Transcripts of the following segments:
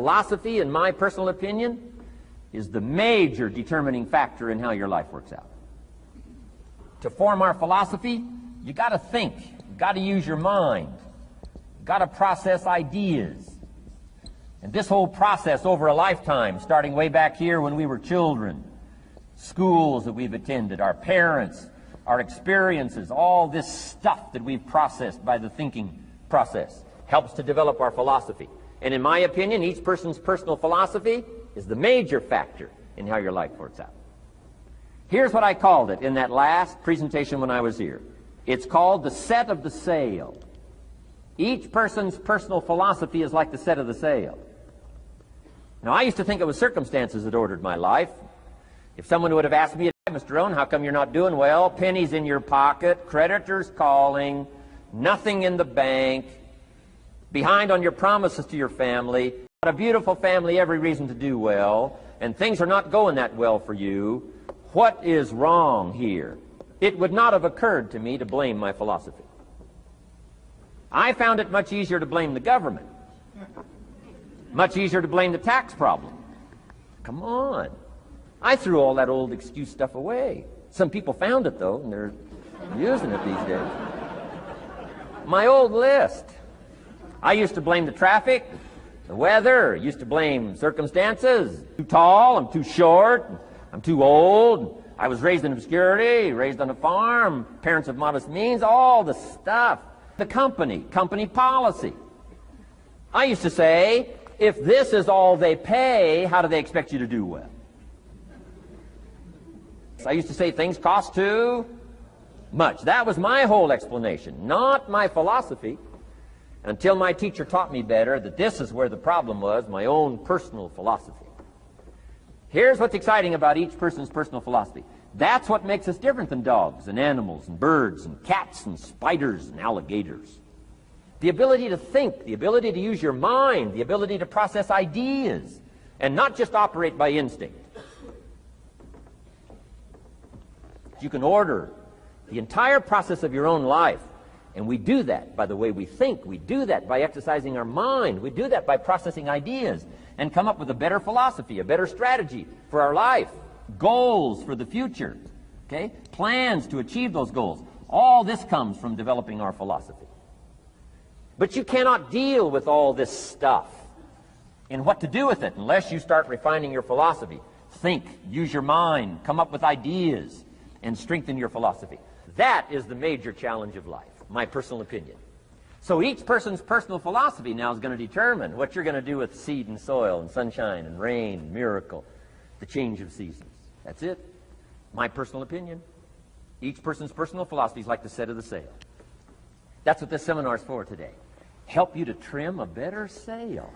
Philosophy, in my personal opinion, is the major determining factor in how your life works out. To form our philosophy, you got to think, you got to use your mind, you got to process ideas. And this whole process over a lifetime, starting way back here when we were children, schools that we've attended, our parents, our experiences, all this stuff that we've processed by the thinking process helps to develop our philosophy. And in my opinion, each person's personal philosophy is the major factor in how your life works out. Here's what I called it in that last presentation when I was here. It's called the set of the sail. Each person's personal philosophy is like the set of the sail. Now, I used to think it was circumstances that ordered my life. If someone would have asked me, Mr. Rohn, how come you're not doing well? Pennies in your pocket, creditors calling, nothing in the bank, behind on your promises to your family, got a beautiful family, every reason to do well, and things are not going that well for you. What is wrong here? It would not have occurred to me to blame my philosophy. I found it much easier to blame the government. Much easier to blame the tax problem. Come on. I threw all that old excuse stuff away. Some people found it, though, and they're using it these days. My old list. I used to blame the traffic, the weather, used to blame circumstances. Too tall, I'm too short, I'm too old, I was raised in obscurity, raised on a farm, parents of modest means, all the stuff. The company policy. I used to say, if this is all they pay, how do they expect you to do well? I used to say things cost too much. That was my whole explanation, not my philosophy, until my teacher taught me better that this is where the problem was, my own personal philosophy. Here's what's exciting about each person's personal philosophy. That's what makes us different than dogs and animals and birds and cats and spiders and alligators. The ability to think, the ability to use your mind, the ability to process ideas, and not just operate by instinct. You can order the entire process of your own life, and we do that by the way we think. We do that by exercising our mind. We do that by processing ideas and come up with a better philosophy, a better strategy for our life, goals for the future, okay? Plans to achieve those goals. All this comes from developing our philosophy. But you cannot deal with all this stuff and what to do with it unless you start refining your philosophy. Think, use your mind, come up with ideas, and strengthen your philosophy. That is the major challenge of life, my personal opinion. So each person's personal philosophy now is going to determine what you're going to do with seed and soil and sunshine and rain and miracle, the change of seasons. That's it. My personal opinion. Each person's personal philosophy is like the set of the sail. That's what this seminar is for today. Help you to trim a better sail.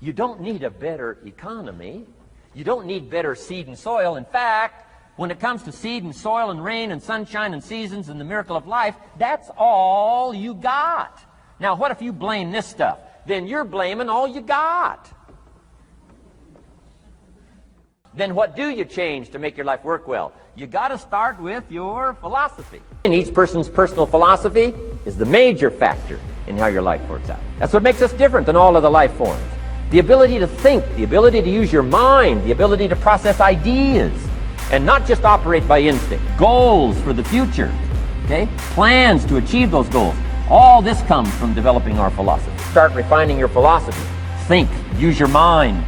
You don't need a better economy. You don't need better seed and soil. In fact, when it comes to seed and soil and rain and sunshine and seasons and the miracle of life, that's all you got. Now, what if you blame this stuff? Then you're blaming all you got. Then what do you change to make your life work well? You got to start with your philosophy. And each person's personal philosophy is the major factor in how your life works out. That's what makes us different than all other life forms. The ability to think, the ability to use your mind, the ability to process ideas, and not just operate by instinct. Goals for the future, okay? Plans to achieve those goals. All this comes from developing our philosophy. Start refining your philosophy. Think, use your mind,